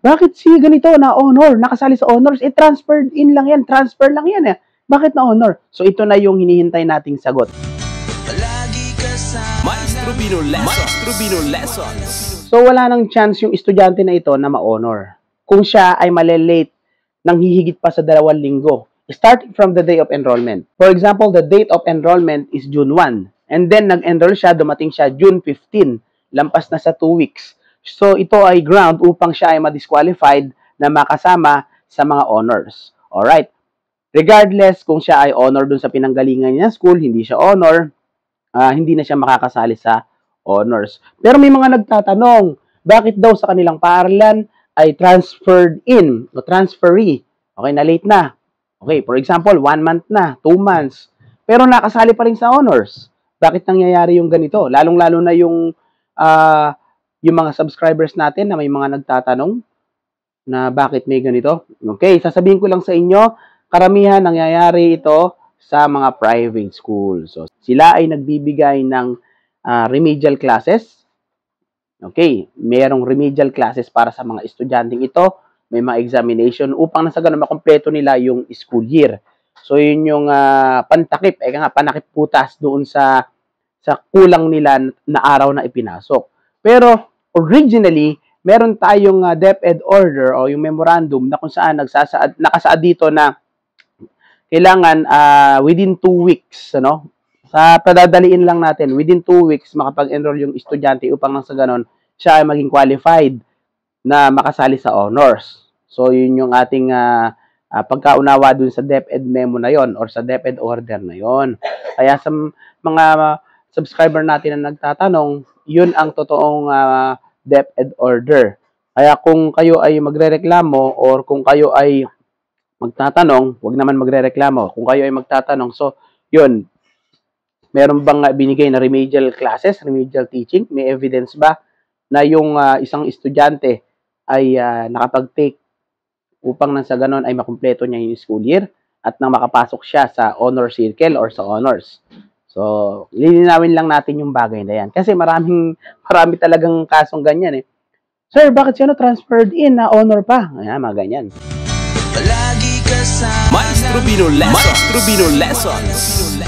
bakit si ganito na honor, nakasali sa honors, transferred in lang yan, transfer lang yan eh. Bakit na honor? So ito na yung hinihintay nating sagot. Maestro Bino Lessons. So wala nang chance yung estudyante na ito na ma-honor kung siya ay malelate nang hihigit pa sa 2 linggo, starting from the day of enrollment. For example, the date of enrollment is June 1, and then nag-enroll siya, dumating siya June 15, lampas na sa 2 weeks. So ito ay ground upang siya ay ma-disqualified na makasama sa mga honors. Alright. Regardless kung siya ay honor dun sa pinanggalingan niya school, hindi siya honor, hindi na siya makakasali sa honors. Pero may mga nagtatanong, bakit daw sa kanilang paaralan ay transferred in o transferee? Okay, na late na. Okay, for example, 1 month na, 2 months. Pero nakasali pa rin sa honors. Bakit nangyayari yung ganito? Lalong-lalo na yung mga subscribers natin na may mga nagtatanong na bakit may ganito. Okay, sasabihin ko lang sa inyo, karamihan nangyayari ito sa mga private schools. So, sila ay nagbibigay ng remedial classes. Okay, mayroong remedial classes para sa mga estudyanteng ito. May mga examination upang nasa ganun makumpleto nila yung school year. So, yun yung pantakip, panakip putas doon sa kulang nila na araw na ipinasok. Pero, originally, meron tayong DepEd order o yung memorandum na kung saan nakasaad dito na kailangan within 2 weeks, ano? Sa padadaliin lang natin, within 2 weeks makapag-enroll yung estudyante upang nang sa ganon siya ay maging qualified na makasali sa honors. So yun yung ating pagkaunawa dun sa DepEd memo na yon or sa DepEd order na yon. Kaya sa mga subscriber natin na nagtatanong, yun ang totoong DepEd order. Kaya kung kayo ay magrereklamo or kung kayo ay magtatanong, wag naman magrereklamo. Kung kayo ay magtatanong, so, yun, meron bang binigay na remedial classes, remedial teaching? May evidence ba na yung isang estudyante ay nakapag-take upang nang sa ganon ay makumpleto niya yung school year at nang makapasok siya sa honor circle or sa honors? So, lilinawin lang natin yung bagay na yan. Kasi marami talagang kasong ganyan eh. Sir, bakit siya transferred in na honor pa? Ayan, mga ganyan. Maestro Bino Lessons.